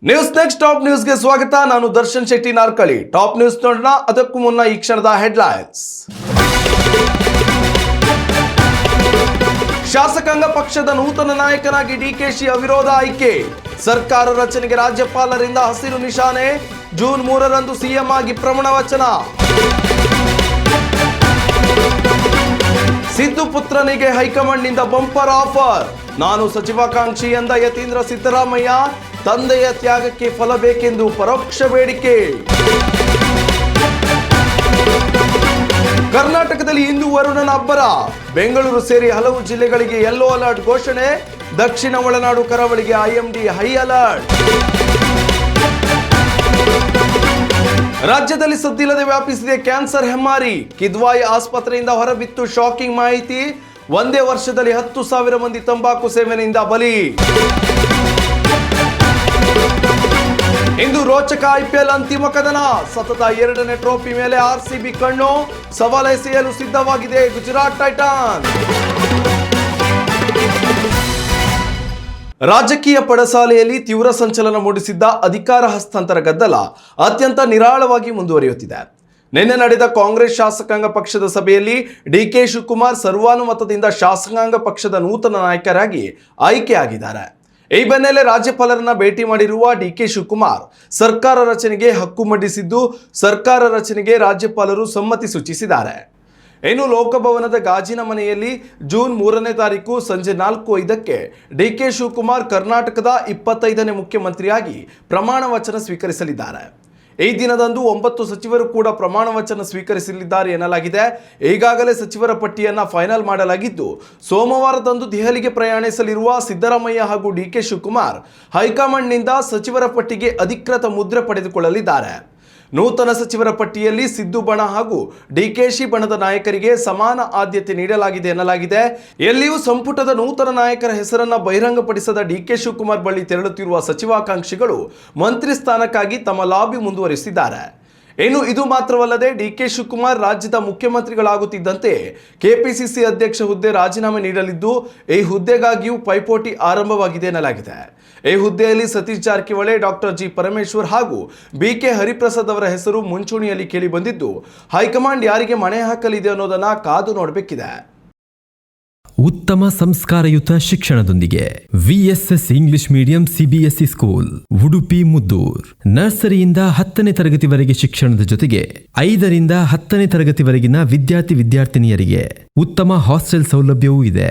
News next top ನ್ಯೂಸ್ಗೆ ಸ್ವಾಗತ. ನಾನು ದರ್ಶನ್ ಶೆಟ್ಟಿ ನಾರ್ಕಳಿ. ಟಾಪ್ ನ್ಯೂಸ್ ನೋಡೋಣ. ಅದಕ್ಕೂ ಮುನ್ನ ಈ ಕ್ಷಣದ ಹೆಡ್ಲೈನ್ಸ್. ಶಾಸಕಾಂಗ ಪಕ್ಷದ ನೂತನ ನಾಯಕನಾಗಿ ಡಿಕೆಶಿ ಅವಿರೋಧ ಆಯ್ಕೆ. ಸರ್ಕಾರ ರಚನೆಗೆ ರಾಜ್ಯಪಾಲರಿಂದ ಹಸಿರು ನಿಶಾನೆ. ಜೂನ್ 3ರಂದು ಸಿಎಂ ಆಗಿ ಪ್ರಮಾಣ ವಚನ. ಸಿದ್ದು ಪುತ್ರನಿಗೆ ಹೈಕಮಾಂಡ್ನಿಂದ ಬಂಪರ್ ಆಫರ್. ನಾನು ಸಚಿವಾಕಾಂಕ್ಷಿ ಎಂದ ಯತೀಂದ್ರ ಸಿದ್ದರಾಮಯ್ಯ. ತಂದೆಯ ತ್ಯಾಗಕ್ಕೆ ಫಲ ಬೇಕೆಂದು ಪರೋಕ್ಷ ಬೇಡಿಕೆ. ಕರ್ನಾಟಕದಲ್ಲಿ ಇಂದು ವರುಣನ ಅಬ್ಬರ. ಬೆಂಗಳೂರು ಸೇರಿ ಹಲವು ಜಿಲ್ಲೆಗಳಿಗೆ ಯೆಲ್ಲೋ ಅಲರ್ಟ್ ಘೋಷಣೆ. ದಕ್ಷಿಣ ಒಳನಾಡು ಕರಾವಳಿಗೆ ಐಎಂಡಿ ಹೈ ಅಲರ್ಟ್. ರಾಜ್ಯದಲ್ಲಿ ಸದ್ದಿಲ್ಲದೆ ವ್ಯಾಪಿಸಿದೆ ಕ್ಯಾನ್ಸರ್ ಹೆಮ್ಮಾರಿ. ಕಿದ್ವಾಯಿ ಆಸ್ಪತ್ರೆಯಿಂದ ಹೊರಬಿತ್ತು ಶಾಕಿಂಗ್ ಮಾಹಿತಿ. ಒಂದೇ ವರ್ಷದಲ್ಲಿ 10,000 ಮಂದಿ ತಂಬಾಕು ಸೇವನೆಯಿಂದ ಬಲಿ. ಇಂದು ರೋಚಕ ಐಪಿಎಲ್ ಅಂತಿಮ ಕದನ. ಸತತ 2ನೇ ಟ್ರೋಫಿ ಮೇಲೆ ಆರ್ಸಿಬಿ ಕಣ್ಣು. ಸವಾಲೆಸೆಯಲು ಸಿದ್ಧವಾಗಿದೆ ಗುಜರಾತ್ ಟೈಟಾನ್ಸ್. ರಾಜಕೀಯ ಪಡಸಾಲೆಯಲ್ಲಿ ತೀವ್ರ ಸಂಚಲನ ಮೂಡಿಸಿದ್ದ ಅಧಿಕಾರ ಹಸ್ತಾಂತರ ಗದ್ದಲ ಅತ್ಯಂತ ನಿರಾಳವಾಗಿ ಮುಂದುವರಿಯುತ್ತಿದೆ. ನಿನ್ನೆ ನಡೆದ ಕಾಂಗ್ರೆಸ್ ಶಾಸಕಾಂಗ ಪಕ್ಷದ ಸಭೆಯಲ್ಲಿ ಡಿಕೆ ಶಿವಕುಮಾರ್ ಸರ್ವಾನುಮತದಿಂದ ಶಾಸಕಾಂಗ ಪಕ್ಷದ ನೂತನ ನಾಯಕರಾಗಿ ಆಯ್ಕೆಯಾಗಿದ್ದಾರೆ. ಈ ಬೆನ್ನಲ್ಲೇ ರಾಜ್ಯಪಾಲರನ್ನ ಭೇಟಿ ಮಾಡಿರುವ ಡಿಕೆ ಶಿವಕುಮಾರ್ ಸರ್ಕಾರ ರಚನೆಗೆ ಹಕ್ಕು ಮಂಡಿಸಿದ್ದು, ಸರ್ಕಾರ ರಚನೆಗೆ ರಾಜ್ಯಪಾಲರು ಸಮ್ಮತಿ ಸೂಚಿಸಿದ್ದಾರೆ. ಇನ್ನು ಲೋಕಭವನದ ಗಾಜಿನ ಮನೆಯಲ್ಲಿ ಜೂನ್ 3ನೇ ತಾರೀಕು ಸಂಜೆ 4:05ಕ್ಕೆ ಡಿಕೆ ಶಿವಕುಮಾರ್ ಕರ್ನಾಟಕದ 25ನೇ ಮುಖ್ಯಮಂತ್ರಿಯಾಗಿ ಪ್ರಮಾಣ ವಚನ ಸ್ವೀಕರಿಸಲಿದ್ದಾರೆ. ಈ ದಿನದಂದು 9 ಸಚಿವರು ಕೂಡ ಪ್ರಮಾಣ ವಚನ ಸ್ವೀಕರಿಸಲಿದ್ದಾರೆ ಎನ್ನಲಾಗಿದೆ. ಈಗಾಗಲೇ ಸಚಿವರ ಪಟ್ಟಿಯನ್ನು ಫೈನಲ್ ಮಾಡಲಾಗಿದ್ದು, ಸೋಮವಾರದಂದು ದೆಹಲಿಗೆ ಪ್ರಯಾಣಿಸಲಿರುವ ಸಿದ್ದರಾಮಯ್ಯ ಹಾಗೂ ಡಿಕೆ ಶಿವಕುಮಾರ್ ಹೈಕಮಾಂಡ್ನಿಂದ ಸಚಿವರ ಪಟ್ಟಿಗೆ ಅಧಿಕೃತ ಮುದ್ರೆ ಪಡೆದುಕೊಳ್ಳಲಿದ್ದಾರೆ. ನೂತನ ಸಚಿವರ ಪಟ್ಟಿಯಲ್ಲಿ ಸಿದ್ದು ಬಣ ಹಾಗೂ ಡಿಕೆಶಿ ಬಣದ ನಾಯಕರಿಗೆ ಸಮಾನ ಆದ್ಯತೆ ನೀಡಲಾಗಿದೆ ಎನ್ನಲಾಗಿದೆ. ಎಲ್ಲಿಯೂ ಸಂಪುಟದ ನೂತನ ನಾಯಕರ ಹೆಸರನ್ನ ಬಹಿರಂಗಪಡಿಸದ ಡಿಕೆ ಶಿವಕುಮಾರ್ ಬಳಿ ತೆರಳುತ್ತಿರುವ ಸಚಿವಾಕಾಂಕ್ಷಿಗಳು ಮಂತ್ರಿ ಸ್ಥಾನಕ್ಕಾಗಿ ತಮ್ಮ ಲಾಬಿ ಮುಂದುವರಿಸಿದ್ದಾರೆ. ಇನ್ನು ಇದು ಮಾತ್ರವಲ್ಲದೆ ಡಿಕೆ ಶಿವಕುಮಾರ್ ರಾಜ್ಯದ ಮುಖ್ಯಮಂತ್ರಿಗಳಾಗುತ್ತಿದ್ದಂತೆ ಕೆಪಿಸಿಸಿ ಅಧ್ಯಕ್ಷ ಹುದ್ದೆ ರಾಜೀನಾಮೆ ನೀಡಲಿದ್ದು, ಈ ಹುದ್ದೆಗಾಗಿಯೂ ಪೈಪೋಟಿ ಆರಂಭವಾಗಿದೆ ಎನ್ನಲಾಗಿದೆ. ಈ ಹುದ್ದೆಯಲ್ಲಿ ಸತೀಶ್ ಜಾರಕಿಹೊಳಿ, ಡಾಕ್ಟರ್ ಜಿ ಪರಮೇಶ್ವರ್ ಹಾಗೂ ಬಿಕೆ ಹರಿಪ್ರಸಾದ್ ಅವರ ಹೆಸರು ಮುಂಚೂಣಿಯಲ್ಲಿ ಕೇಳಿ ಬಂದಿದ್ದು, ಹೈಕಮಾಂಡ್ ಯಾರಿಗೆ ಮಣೆ ಹಾಕಲಿದೆ ಅನ್ನೋದನ್ನ ಕಾದು ನೋಡಬೇಕಿದೆ. ಉತ್ತಮ ಸಂಸ್ಕಾರಯುತ ಶಿಕ್ಷಣದೊಂದಿಗೆ VSS English medium CBSE school Udupi Muddur. ನರ್ಸರಿಯಿಂದ 10ನೇ ತರಗತಿವರೆಗೆ ಶಿಕ್ಷಣದ ಜೊತೆಗೆ 5ರಿಂದ 10ನೇ ತರಗತಿವರೆಗಿನ ವಿದ್ಯಾರ್ಥಿನಿಯರಿಗೆ ಉತ್ತಮ ಹಾಸ್ಟೆಲ್ ಸೌಲಭ್ಯವೂ ಇದೆ.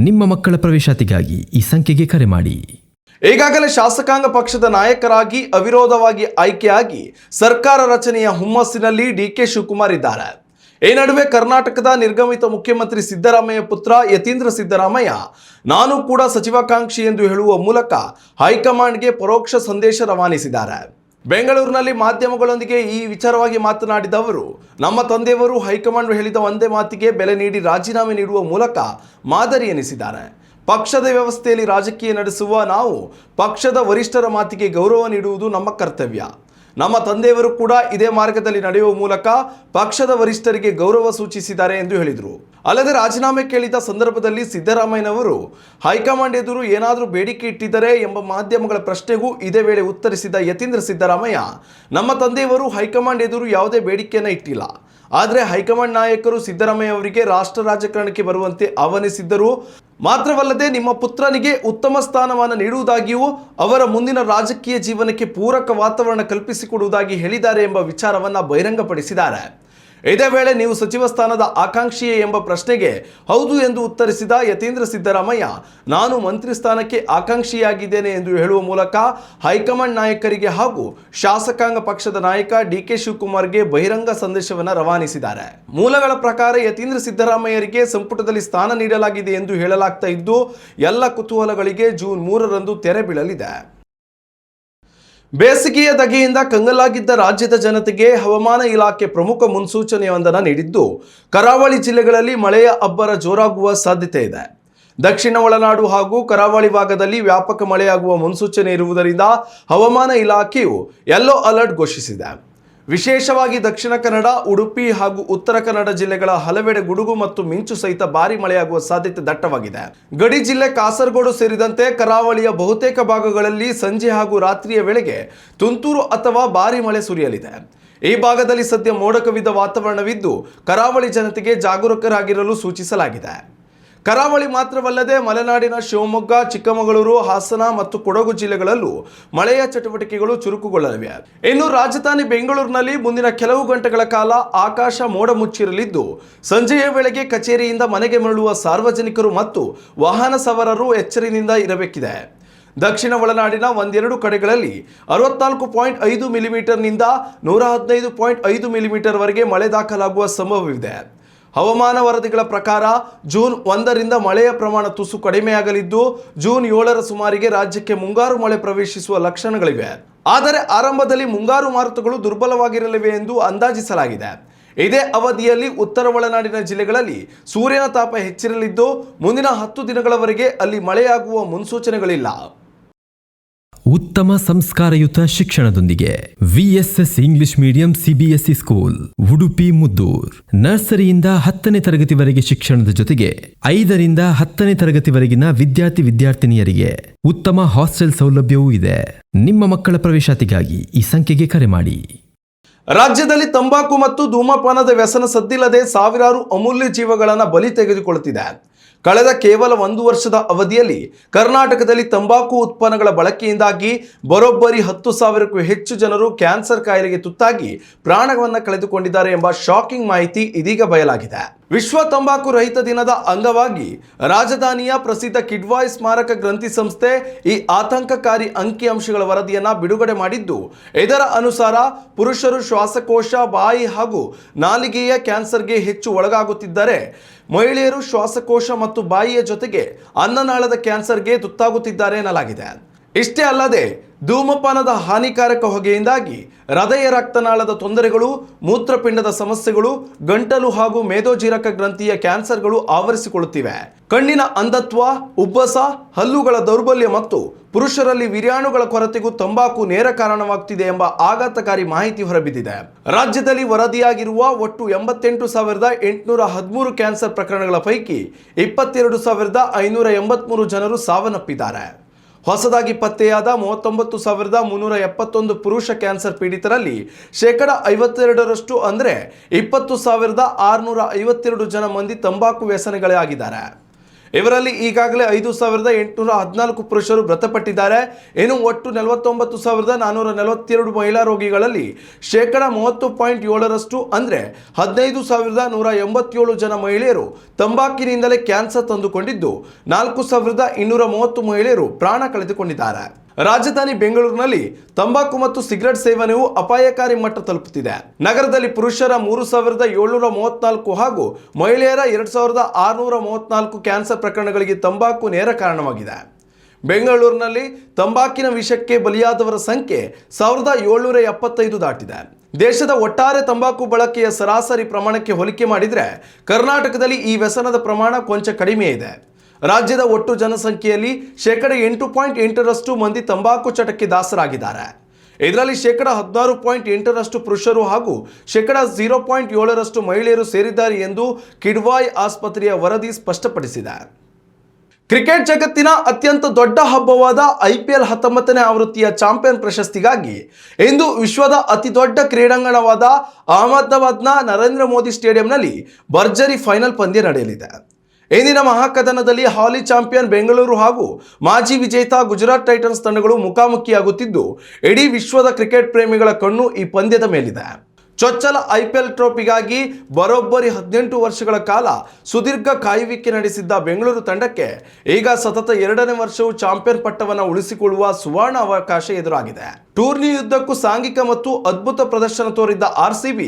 ನಿಮ್ಮ ಮಕ್ಕಳ ಪ್ರವೇಶಾತಿಗಾಗಿ ಈ ಸಂಖ್ಯೆಗೆ ಕರೆ ಮಾಡಿ. ಈಗಾಗಲೇ ಶಾಸಕಾಂಗ ಪಕ್ಷದ ನಾಯಕರಾಗಿ ಅವಿರೋಧವಾಗಿ ಆಯ್ಕೆಯಾಗಿ ಸರ್ಕಾರ ರಚನೆಯ ಹುಮ್ಮಸ್ಸಿನಲ್ಲಿ ಡಿಕೆ ಶಿವಕುಮಾರ್ ಇದ್ದಾರೆ. ಈ ನಡುವೆ ಕರ್ನಾಟಕದ ನಿರ್ಗಮಿತ ಮುಖ್ಯಮಂತ್ರಿ ಸಿದ್ದರಾಮಯ್ಯ ಪುತ್ರ ಯತೀಂದ್ರ ಸಿದ್ದರಾಮಯ್ಯ ನಾನು ಕೂಡ ಸಚಿವಾಕಾಂಕ್ಷಿ ಎಂದು ಹೇಳುವ ಮೂಲಕ ಹೈಕಮಾಂಡ್ಗೆ ಪರೋಕ್ಷ ಸಂದೇಶ ರವಾನಿಸಿದ್ದಾರೆ. ಬೆಂಗಳೂರಿನಲ್ಲಿ ಮಾಧ್ಯಮಗಳೊಂದಿಗೆ ಈ ವಿಚಾರವಾಗಿ ಮಾತನಾಡಿದ ಅವರು, ನಮ್ಮ ತಂದೆಯವರು ಹೈಕಮಾಂಡ್ ಹೇಳಿದ ಒಂದೇ ಮಾತಿಗೆ ಬೆಲೆ ನೀಡಿ ರಾಜೀನಾಮೆ ನೀಡುವ ಮೂಲಕ ಮಾದರಿ ಎನಿಸಿದ್ದಾರೆ. ಪಕ್ಷದ ವ್ಯವಸ್ಥೆಯಲ್ಲಿ ರಾಜಕೀಯ ನಡೆಸುವ ನಾವು ಪಕ್ಷದ ವರಿಷ್ಠರ ಮಾತಿಗೆ ಗೌರವ ನೀಡುವುದು ನಮ್ಮ ಕರ್ತವ್ಯ. ನಮ್ಮ ತಂದೆಯವರು ಕೂಡ ಇದೇ ಮಾರ್ಗದಲ್ಲಿ ನಡೆಯುವ ಮೂಲಕ ಪಕ್ಷದ ವರಿಷ್ಠರಿಗೆ ಗೌರವ ಸೂಚಿಸಿದ್ದಾರೆ ಎಂದು ಹೇಳಿದರು. ಅಲ್ಲದೆ ರಾಜೀನಾಮೆ ಕೇಳಿದ ಸಂದರ್ಭದಲ್ಲಿ ಸಿದ್ದರಾಮಯ್ಯನವರು ಹೈಕಮಾಂಡ್ ಎದುರು ಏನಾದರೂ ಬೇಡಿಕೆ ಇಟ್ಟಿದ್ದಾರೆ ಎಂಬ ಮಾಧ್ಯಮಗಳ ಪ್ರಶ್ನೆಗೂ ಇದೇ ವೇಳೆ ಉತ್ತರಿಸಿದ ಯತೀಂದ್ರ ಸಿದ್ದರಾಮಯ್ಯ, ನಮ್ಮ ತಂದೆಯವರು ಹೈಕಮಾಂಡ್ ಎದುರು ಯಾವುದೇ ಬೇಡಿಕೆಯನ್ನು ಇಟ್ಟಿಲ್ಲ. ಆದರೆ ಹೈಕಮಾಂಡ್ ನಾಯಕರು ಸಿದ್ದರಾಮಯ್ಯ ಅವರಿಗೆ ರಾಷ್ಟ್ರ ರಾಜಕಾರಣಕ್ಕೆ ಬರುವಂತೆ ಆಹ್ವಾನಿಸಿದ್ದರು. ಮಾತ್ರವಲ್ಲದೆ ನಿಮ್ಮ ಪುತ್ರನಿಗೆ ಉತ್ತಮ ಸ್ಥಾನಮಾನ ನೀಡುವುದಾಗಿಯೂ ಅವರ ಮುಂದಿನ ರಾಜಕೀಯ ಜೀವನಕ್ಕೆ ಪೂರಕ ವಾತಾವರಣ ಕಲ್ಪಿಸಿಕೊಡುವುದಾಗಿ ಹೇಳಿದ್ದಾರೆ ಎಂಬ ವಿಚಾರವನ್ನು ಬಹಿರಂಗಪಡಿಸಿದ್ದಾರೆ. ಇದೇ ವೇಳೆ ನೀವು ಸಚಿವ ಸ್ಥಾನದ ಆಕಾಂಕ್ಷಿಯೇ ಎಂಬ ಪ್ರಶ್ನೆಗೆ ಹೌದು ಎಂದು ಉತ್ತರಿಸಿದ ಯತೀಂದ್ರ ಸಿದ್ದರಾಮಯ್ಯ, ನಾನು ಮಂತ್ರಿ ಸ್ಥಾನಕ್ಕೆ ಆಕಾಂಕ್ಷಿಯಾಗಿದ್ದೇನೆ ಎಂದು ಹೇಳುವ ಮೂಲಕ ಹೈಕಮಾಂಡ್ ನಾಯಕರಿಗೆ ಹಾಗೂ ಶಾಸಕಾಂಗ ಪಕ್ಷದ ನಾಯಕ ಡಿಕೆ ಶಿವಕುಮಾರ್ಗೆ ಬಹಿರಂಗ ಸಂದೇಶವನ್ನು ರವಾನಿಸಿದ್ದಾರೆ. ಮೂಲಗಳ ಪ್ರಕಾರ ಯತೀಂದ್ರ ಸಿದ್ದರಾಮಯ್ಯರಿಗೆ ಸಂಪುಟದಲ್ಲಿ ಸ್ಥಾನ ನೀಡಲಾಗಿದೆ ಎಂದು ಹೇಳಲಾಗ್ತಾ ಇದ್ದು, ಎಲ್ಲ ಕುತೂಹಲಗಳಿಗೆ ಜೂನ್ 3ರಂದು ತೆರೆ ಬೀಳಲಿದೆ. ಬೇಸಿಗೆಯ ಧಗೆಯಿಂದ ಕಂಗಲಾಗಿದ್ದ ರಾಜ್ಯದ ಜನತೆಗೆ ಹವಾಮಾನ ಇಲಾಖೆ ಪ್ರಮುಖ ಮುನ್ಸೂಚನೆಯೊಂದನ್ನು ನೀಡಿದ್ದು, ಕರಾವಳಿ ಜಿಲ್ಲೆಗಳಲ್ಲಿ ಮಳೆಯ ಅಬ್ಬರ ಜೋರಾಗುವ ಸಾಧ್ಯತೆ ಇದೆ. ದಕ್ಷಿಣ ಒಳನಾಡು ಹಾಗೂ ಕರಾವಳಿ ಭಾಗದಲ್ಲಿ ವ್ಯಾಪಕ ಮಳೆಯಾಗುವ ಮುನ್ಸೂಚನೆ ಇರುವುದರಿಂದ ಹವಾಮಾನ ಇಲಾಖೆಯು ಯೆಲ್ಲೋ ಅಲರ್ಟ್ ಘೋಷಿಸಿದೆ. ವಿಶೇಷವಾಗಿ ದಕ್ಷಿಣ ಕನ್ನಡ, ಉಡುಪಿ ಹಾಗೂ ಉತ್ತರ ಕನ್ನಡ ಜಿಲ್ಲೆಗಳ ಹಲವೆಡೆ ಗುಡುಗು ಮತ್ತು ಮಿಂಚು ಸಹಿತ ಭಾರಿ ಮಳೆಯಾಗುವ ಸಾಧ್ಯತೆ ದಟ್ಟವಾಗಿದೆ. ಗಡಿ ಜಿಲ್ಲೆ ಕಾಸರಗೋಡು ಸೇರಿದಂತೆ ಕರಾವಳಿಯ ಬಹುತೇಕ ಭಾಗಗಳಲ್ಲಿ ಸಂಜೆ ಹಾಗೂ ರಾತ್ರಿಯ ವೇಳೆಗೆ ತುಂತುರು ಅಥವಾ ಭಾರಿ ಮಳೆ ಸುರಿಯಲಿದೆ. ಈ ಭಾಗದಲ್ಲಿ ಸದ್ಯ ಮೋಡ ಕವಿದ ವಾತಾವರಣವಿದ್ದು ಕರಾವಳಿ ಜನತೆಗೆ ಜಾಗರೂಕರಾಗಿರಲು ಸೂಚಿಸಲಾಗಿದೆ. ಕರಾವಳಿ ಮಾತ್ರವಲ್ಲದೆ ಮಲೆನಾಡಿನ ಶಿವಮೊಗ್ಗ, ಚಿಕ್ಕಮಗಳೂರು, ಹಾಸನ ಮತ್ತು ಕೊಡಗು ಜಿಲ್ಲೆಗಳಲ್ಲೂ ಮಳೆಯ ಚಟುವಟಿಕೆಗಳು ಚುರುಕುಗೊಳ್ಳಲಿವೆ. ಇನ್ನು ರಾಜಧಾನಿ ಬೆಂಗಳೂರಿನಲ್ಲಿ ಮುಂದಿನ ಕೆಲವು ಗಂಟೆಗಳ ಕಾಲ ಆಕಾಶ ಮೋಡ ಮುಚ್ಚಿರಲಿದ್ದು ಸಂಜೆಯ ವೇಳೆಗೆ ಕಚೇರಿಯಿಂದ ಮನೆಗೆ ಮರಳುವ ಸಾರ್ವಜನಿಕರು ಮತ್ತು ವಾಹನ ಸವಾರರು ಎಚ್ಚರಿಕೆಯಿಂದ ಇರಬೇಕಿದೆ. ದಕ್ಷಿಣ ಒಳನಾಡಿನ ಒಂದೆರಡು ಕಡೆಗಳಲ್ಲಿ 64.5 ಮಿಲಿಮೀಟರ್ನಿಂದ 115.5 ಮಿಲಿಮೀಟರ್ ವರೆಗೆ ಮಳೆ ದಾಖಲಾಗುವ ಸಂಭವವಿದೆ. ಹವಾಮಾನ ವರದಿಗಳ ಪ್ರಕಾರ ಜೂನ್ 1ರಿಂದ ಮಳೆಯ ಪ್ರಮಾಣ ತುಸು ಕಡಿಮೆಯಾಗಲಿದ್ದು ಜೂನ್ 7ರ ಸುಮಾರಿಗೆ ರಾಜ್ಯಕ್ಕೆ ಮುಂಗಾರು ಮಳೆ ಪ್ರವೇಶಿಸುವ ಲಕ್ಷಣಗಳಿವೆ. ಆದರೆ ಆರಂಭದಲ್ಲಿ ಮುಂಗಾರು ಮಾರುತಗಳು ದುರ್ಬಲವಾಗಿರಲಿವೆ ಎಂದು ಅಂದಾಜಿಸಲಾಗಿದೆ. ಇದೇ ಅವಧಿಯಲ್ಲಿ ಉತ್ತರ ಒಳನಾಡಿನ ಜಿಲ್ಲೆಗಳಲ್ಲಿ ಸೂರ್ಯನ ತಾಪ ಹೆಚ್ಚಿರಲಿದ್ದು ಮುಂದಿನ 10 ದಿನಗಳವರೆಗೆ ಅಲ್ಲಿ ಮಳೆಯಾಗುವ ಮುನ್ಸೂಚನೆಗಳಿಲ್ಲ. ಉತ್ತಮ ಸಂಸ್ಕಾರಯುತ ಶಿಕ್ಷಣದೊಂದಿಗೆ VSS English medium CBSE school Udupi Muddur. ನರ್ಸರಿಯಿಂದ 10ನೇ ತರಗತಿವರೆಗೆ ಶಿಕ್ಷಣದ ಜೊತೆಗೆ 5ರಿಂದ 10ನೇ ತರಗತಿವರೆಗಿನ ವಿದ್ಯಾರ್ಥಿನಿಯರಿಗೆ ಉತ್ತಮ ಹಾಸ್ಟೆಲ್ ಸೌಲಭ್ಯವೂ ಇದೆ. ನಿಮ್ಮ ಮಕ್ಕಳ ಪ್ರವೇಶಾತಿಗಾಗಿ ಈ ಸಂಖ್ಯೆಗೆ ಕರೆ ಮಾಡಿ. ರಾಜ್ಯದಲ್ಲಿ ತಂಬಾಕು ಮತ್ತು ಧೂಮಪಾನದ ವ್ಯಸನ ಸದ್ದಿಲ್ಲದೆ ಸಾವಿರಾರು ಅಮೂಲ್ಯ ಜೀವಗಳನ್ನು ಬಲಿ ತೆಗೆದುಕೊಳ್ಳುತ್ತಿದೆ. ಕಳೆದ ಕೇವಲ 1 ವರ್ಷದ ಅವಧಿಯಲ್ಲಿ ಕರ್ನಾಟಕದಲ್ಲಿ ತಂಬಾಕು ಉತ್ಪನ್ನಗಳ ಬಳಕೆಯಿಂದಾಗಿ ಬರೋಬ್ಬರಿ 10,000ಕ್ಕೂ ಹೆಚ್ಚು ಜನರು ಕ್ಯಾನ್ಸರ್ ಕಾಯಿಲೆಗೆ ತುತ್ತಾಗಿ ಪ್ರಾಣವನ್ನು ಕಳೆದುಕೊಂಡಿದ್ದಾರೆ ಎಂಬ ಶಾಕಿಂಗ್ ಮಾಹಿತಿ ಇದೀಗ ಬಯಲಾಗಿದೆ. ವಿಶ್ವ ತಂಬಾಕು ರಹಿತ ದಿನದ ಅಂಗವಾಗಿ ರಾಜಧಾನಿಯ ಪ್ರಸಿದ್ಧ ಕಿಡ್ವಾಯ್ ಸ್ಮಾರಕ ಗ್ರಂಥಿ ಸಂಸ್ಥೆ ಈ ಆತಂಕಕಾರಿ ಅಂಕಿಅಂಶಗಳ ವರದಿಯನ್ನು ಬಿಡುಗಡೆ ಮಾಡಿದ್ದು, ಇದರ ಅನುಸಾರ ಪುರುಷರು ಶ್ವಾಸಕೋಶ, ಬಾಯಿ ಹಾಗೂ ನಾಲಿಗೆಯ ಕ್ಯಾನ್ಸರ್ಗೆ ಹೆಚ್ಚು ಒಳಗಾಗುತ್ತಿದ್ದರೆ ಮಹಿಳೆಯರು ಶ್ವಾಸಕೋಶ ಮತ್ತು ಬಾಯಿಯ ಜೊತೆಗೆ ಅನ್ನನಾಳದ ಕ್ಯಾನ್ಸರ್ಗೆ ತುತ್ತಾಗುತ್ತಿದ್ದಾರೆ ಎನ್ನಲಾಗಿದೆ. ಇಷ್ಟೇ ಅಲ್ಲದೆ ಧೂಮಪಾನದ ಹಾನಿಕಾರಕ ಹೊಗೆಯಿಂದಾಗಿ ಹೃದಯ ರಕ್ತನಾಳದ ತೊಂದರೆಗಳು, ಮೂತ್ರಪಿಂಡದ ಸಮಸ್ಯೆಗಳು, ಗಂಟಲು ಹಾಗೂ ಮೇದೋಜೀರಕ ಗ್ರಂಥಿಯ ಕ್ಯಾನ್ಸರ್ಗಳು ಆವರಿಸಿಕೊಳ್ಳುತ್ತಿವೆ. ಕಣ್ಣಿನ ಅಂಧತ್ವ, ಉಬ್ಬಸ, ಹಲ್ಲುಗಳ ದೌರ್ಬಲ್ಯ ಮತ್ತು ಪುರುಷರಲ್ಲಿ ವೀರ್ಯಾಣುಗಳ ಕೊರತೆಗೂ ತಂಬಾಕು ನೇರ ಕಾರಣವಾಗುತ್ತಿದೆ ಎಂಬ ಆಘಾತಕಾರಿ ಮಾಹಿತಿ ಹೊರಬಿದ್ದಿದೆ. ರಾಜ್ಯದಲ್ಲಿ ವರದಿಯಾಗಿರುವ ಒಟ್ಟು 88,813 ಕ್ಯಾನ್ಸರ್ ಪ್ರಕರಣಗಳ ಪೈಕಿ 22,583 ಜನರು ಸಾವನ್ನಪ್ಪಿದ್ದಾರೆ. ಹೊಸದಾಗಿ ಪತ್ತೆಯಾದ 39,371 ಪುರುಷ ಕ್ಯಾನ್ಸರ್ ಪೀಡಿತರಲ್ಲಿ 52% ಅಂದರೆ 20,652 ಜನ ಮಂದಿ ತಂಬಾಕು ವ್ಯಸನಿಗಳೇ ಆಗಿದ್ದಾರೆ. ಇವರಲ್ಲಿ ಈಗಾಗಲೇ 5,814 ಪುರುಷರು ಮೃತಪಟ್ಟಿದ್ದಾರೆ. ಇನ್ನು ಒಟ್ಟು 49,442 ಮಹಿಳಾ ರೋಗಿಗಳಲ್ಲಿ 30.7% ಅಂದರೆ 15,187 ಜನ ಮಹಿಳೆಯರು ತಂಬಾಕಿನಿಂದಲೇ ಕ್ಯಾನ್ಸರ್ ತಂದುಕೊಂಡಿದ್ದು 4,230 ಮಹಿಳೆಯರು ಪ್ರಾಣ ಕಳೆದುಕೊಂಡಿದ್ದಾರೆ. ರಾಜಧಾನಿ ಬೆಂಗಳೂರಿನಲ್ಲಿ ತಂಬಾಕು ಮತ್ತು ಸಿಗರೆಟ್ ಸೇವನೆಯು ಅಪಾಯಕಾರಿ ಮಟ್ಟ ತಲುಪುತ್ತಿದೆ. ನಗರದಲ್ಲಿ ಪುರುಷರ 3,734 ಹಾಗೂ ಮಹಿಳೆಯರ 2,634 ಕ್ಯಾನ್ಸರ್ ಪ್ರಕರಣಗಳಿಗೆ ತಂಬಾಕು ನೇರ ಕಾರಣವಾಗಿದೆ. ಬೆಂಗಳೂರಿನಲ್ಲಿ ತಂಬಾಕಿನ ವಿಷಕ್ಕೆ ಬಲಿಯಾದವರ ಸಂಖ್ಯೆ 1,775 ದಾಟಿದೆ. ದೇಶದ ಒಟ್ಟಾರೆ ತಂಬಾಕು ಬಳಕೆಯ ಸರಾಸರಿ ಪ್ರಮಾಣಕ್ಕೆ ಹೋಲಿಕೆ ಮಾಡಿದರೆ ಕರ್ನಾಟಕದಲ್ಲಿ ಈ ವ್ಯಸನದ ಪ್ರಮಾಣ ಕೊಂಚ ಕಡಿಮೆ ಇದೆ. ರಾಜ್ಯದ ಒಟ್ಟು ಜನಸಂಖ್ಯೆಯಲ್ಲಿ 8.8% ಮಂದಿ ತಂಬಾಕು ಚಟಕ್ಕೆ ದಾಸರಾಗಿದ್ದಾರೆ. ಇದರಲ್ಲಿ 16.8% ಪುರುಷರು ಹಾಗೂ 0.7% ಮಹಿಳೆಯರು ಸೇರಿದ್ದಾರೆ ಎಂದು ಕಿಡ್ವಾಯ್ ಆಸ್ಪತ್ರೆಯ ವರದಿ ಸ್ಪಷ್ಟಪಡಿಸಿದೆ. ಕ್ರಿಕೆಟ್ ಜಗತ್ತಿನ ಅತ್ಯಂತ ದೊಡ್ಡ ಹಬ್ಬವಾದ IPL 19ನೇ ಆವೃತ್ತಿಯ ಚಾಂಪಿಯನ್ ಪ್ರಶಸ್ತಿಗಾಗಿ ಇಂದು ವಿಶ್ವದ ಅತಿ ದೊಡ್ಡ ಕ್ರೀಡಾಂಗಣವಾದ ಅಹಮದಾಬಾದ್ನ ನರೇಂದ್ರ ಮೋದಿ ಸ್ಟೇಡಿಯಂನಲ್ಲಿ ಭರ್ಜರಿ ಫೈನಲ್ ಪಂದ್ಯ ನಡೆಯಲಿದೆ. ಇಂದಿನ ಮಹಾಕದನದಲ್ಲಿ ಹಾಲಿ ಚಾಂಪಿಯನ್ ಬೆಂಗಳೂರು ಹಾಗೂ ಮಾಜಿ ವಿಜೇತ ಗುಜರಾತ್ ಟೈಟನ್ಸ್ ತಂಡಗಳು ಮುಖಾಮುಖಿಯಾಗುತ್ತಿದ್ದು ಇಡೀ ವಿಶ್ವದ ಕ್ರಿಕೆಟ್ ಪ್ರೇಮಿಗಳ ಕಣ್ಣು ಈ ಪಂದ್ಯದ ಮೇಲಿದೆ. ಚೊಚ್ಚಲ IPL ಟ್ರೋಫಿಗಾಗಿ ಬರೋಬ್ಬರಿ 18 ವರ್ಷಗಳ ಕಾಲ ಸುದೀರ್ಘ ಕಾಯುವಿಕೆ ನಡೆಸಿದ್ದ ಬೆಂಗಳೂರು ತಂಡಕ್ಕೆ ಈಗ ಸತತ 2ನೇ ವರ್ಷವೂ ಚಾಂಪಿಯನ್ ಪಟ್ಟವನ್ನು ಉಳಿಸಿಕೊಳ್ಳುವ ಸುವರ್ಣ ಅವಕಾಶ ಎದುರಾಗಿದೆ. ಟೂರ್ನಿಯುದ್ದಕ್ಕೂ ಸಾಂಘಿಕ ಮತ್ತು ಅದ್ಭುತ ಪ್ರದರ್ಶನ ತೋರಿದ್ದ RCB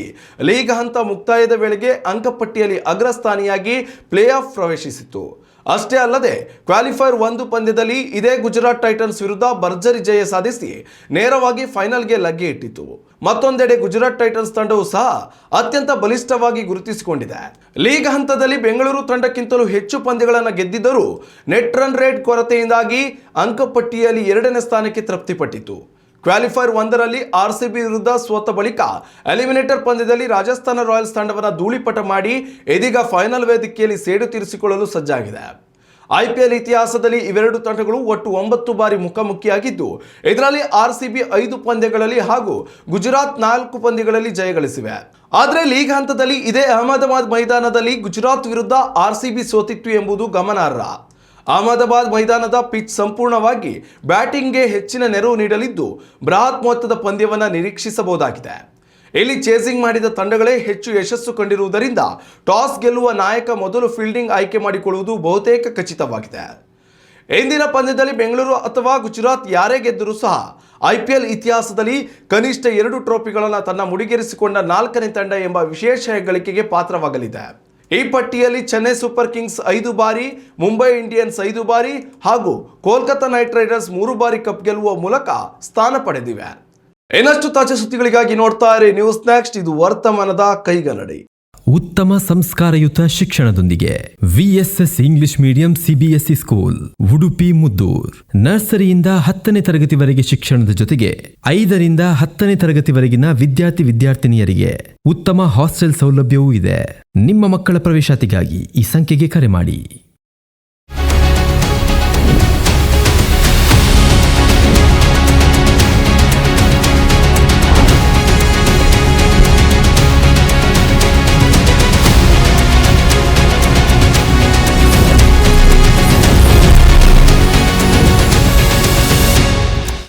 ಲೀಗ್ ಹಂತ ಮುಕ್ತಾಯದ ವೇಳೆಗೆ ಅಂಕಪಟ್ಟಿಯಲ್ಲಿ ಅಗ್ರಸ್ಥಾನಿಯಾಗಿ ಪ್ಲೇ ಆಫ್ ಪ್ರವೇಶಿಸಿತು. ಅಷ್ಟೇ ಅಲ್ಲದೆ ಕ್ವಾಲಿಫೈರ್ 1 ಪಂದ್ಯದಲ್ಲಿ ಇದೇ ಗುಜರಾತ್ ಟೈಟನ್ಸ್ ವಿರುದ್ಧ ಭರ್ಜರಿ ಜಯ ಸಾಧಿಸಿ ನೇರವಾಗಿ ಫೈನಲ್ಗೆ ಲಗ್ಗೆ ಇಟ್ಟಿತು. ಮತ್ತೊಂದೆಡೆ ಗುಜರಾತ್ ಟೈಟನ್ಸ್ ತಂಡವು ಸಹ ಅತ್ಯಂತ ಬಲಿಷ್ಠವಾಗಿ ಗುರುತಿಸಿಕೊಂಡಿದೆ. ಲೀಗ್ ಹಂತದಲ್ಲಿ ಬೆಂಗಳೂರು ತಂಡಕ್ಕಿಂತಲೂ ಹೆಚ್ಚು ಪಂದ್ಯಗಳನ್ನು ಗೆದ್ದಿದ್ದರೂ ನೆಟ್ ರನ್ ರೇಟ್ ಕೊರತೆಯಿಂದಾಗಿ ಅಂಕಪಟ್ಟಿಯಲ್ಲಿ 2ನೇ ಸ್ಥಾನಕ್ಕೆ ತೃಪ್ತಿಪಟ್ಟಿತು. ಕ್ವಾಲಿಫೈರ್ 1ರಲ್ಲಿ RCB ವಿರುದ್ಧ ಸೋತ ಬಳಿಕ ಎಲಿಮಿನೇಟರ್ ಪಂದ್ಯದಲ್ಲಿ ರಾಜಸ್ಥಾನ ರಾಯಲ್ಸ್ ತಂಡವನ್ನು ಧೂಳಿಪಟ ಮಾಡಿ ಇದೀಗ ಫೈನಲ್ ವೇದಿಕೆಯಲ್ಲಿ ಸೇಡು ತೀರಿಸಿಕೊಳ್ಳಲು ಸಜ್ಜಾಗಿದೆ. IPL ಇತಿಹಾಸದಲ್ಲಿ ಇವೆರಡು ತಂಡಗಳು ಒಟ್ಟು 9 ಬಾರಿ ಮುಖಾಮುಖಿಯಾಗಿದ್ದು ಇದರಲ್ಲಿ RCB 5 ಪಂದ್ಯಗಳಲ್ಲಿ ಹಾಗೂ ಗುಜರಾತ್ 4 ಪಂದ್ಯಗಳಲ್ಲಿ ಜಯಗಳಿಸಿವೆ. ಆದರೆ ಲೀಗ್ ಹಂತದಲ್ಲಿ ಇದೇ ಅಹಮದಾಬಾದ್ ಮೈದಾನದಲ್ಲಿ ಗುಜರಾತ್ ವಿರುದ್ಧ RCB ಸೋತಿತ್ತು ಎಂಬುದು ಗಮನಾರ್ಹ. ಅಹಮದಾಬಾದ್ ಮೈದಾನದ ಪಿಚ್ ಸಂಪೂರ್ಣವಾಗಿ ಬ್ಯಾಟಿಂಗ್ಗೆ ಹೆಚ್ಚಿನ ನೆರವು ನೀಡಲಿದ್ದು ಬೃಹತ್ ಮೊತ್ತದ ಪಂದ್ಯವನ್ನು ನಿರೀಕ್ಷಿಸಬಹುದಾಗಿದೆ. ಇಲ್ಲಿ ಚೇಸಿಂಗ್ ಮಾಡಿದ ತಂಡಗಳೇ ಹೆಚ್ಚು ಯಶಸ್ಸು ಕಂಡಿರುವುದರಿಂದ ಟಾಸ್ ಗೆಲ್ಲುವ ನಾಯಕ ಮೊದಲು ಫೀಲ್ಡಿಂಗ್ ಆಯ್ಕೆ ಮಾಡಿಕೊಳ್ಳುವುದು ಬಹುತೇಕ ಖಚಿತವಾಗಿದೆ. ಇಂದಿನ ಪಂದ್ಯದಲ್ಲಿ ಬೆಂಗಳೂರು ಅಥವಾ ಗುಜರಾತ್ ಯಾರೇ ಗೆದ್ದರೂ ಸಹ IPL ಇತಿಹಾಸದಲ್ಲಿ ಕನಿಷ್ಠ 2 ಟ್ರೋಫಿಗಳನ್ನು ತನ್ನ ಮುಡಿಗೇರಿಸಿಕೊಂಡ 4ನೇ ತಂಡ ಎಂಬ ವಿಶೇಷ ಹೆಗ್ಗಳಿಕೆಗೆ ಪಾತ್ರವಾಗಲಿದೆ. ಈ ಪಟ್ಟಿಯಲ್ಲಿ ಚೆನ್ನೈ ಸೂಪರ್ ಕಿಂಗ್ಸ್ 5 ಬಾರಿ, ಮುಂಬೈ ಇಂಡಿಯನ್ಸ್ 5 ಬಾರಿ ಹಾಗೂ ಕೋಲ್ಕತಾ ನೈಟ್ ರೈಡರ್ಸ್ 3 ಬಾರಿ ಕಪ್ ಗೆಲ್ಲುವ ಮೂಲಕ ಸ್ಥಾನ ಪಡೆದಿವೆ. ಇನ್ನಷ್ಟು ತಾಜಾ ಸುದ್ದಿಗಳಿಗಾಗಿ ನೋಡ್ತಾ ಇರಿ ನ್ಯೂಸ್ ನೆಕ್ಸ್ಟ್. ಇದು ವರ್ತಮಾನದ ಕೈಗನ್ನಡಿ. ಉತ್ತಮ ಸಂಸ್ಕಾರಯುತ ಶಿಕ್ಷಣದೊಂದಿಗೆ VSS English medium CBSE school Udupi Muddur. ನರ್ಸರಿಯಿಂದ 10ನೇ ತರಗತಿವರೆಗೆ ಶಿಕ್ಷಣದ ಜೊತೆಗೆ 5ರಿಂದ 10ನೇ ತರಗತಿವರೆಗಿನ ವಿದ್ಯಾರ್ಥಿನಿಯರಿಗೆ ಉತ್ತಮ ಹಾಸ್ಟೆಲ್ ಸೌಲಭ್ಯವೂ ಇದೆ. ನಿಮ್ಮ ಮಕ್ಕಳ ಪ್ರವೇಶಾತಿಗಾಗಿ ಈ ಸಂಖ್ಯೆಗೆ ಕರೆ ಮಾಡಿ.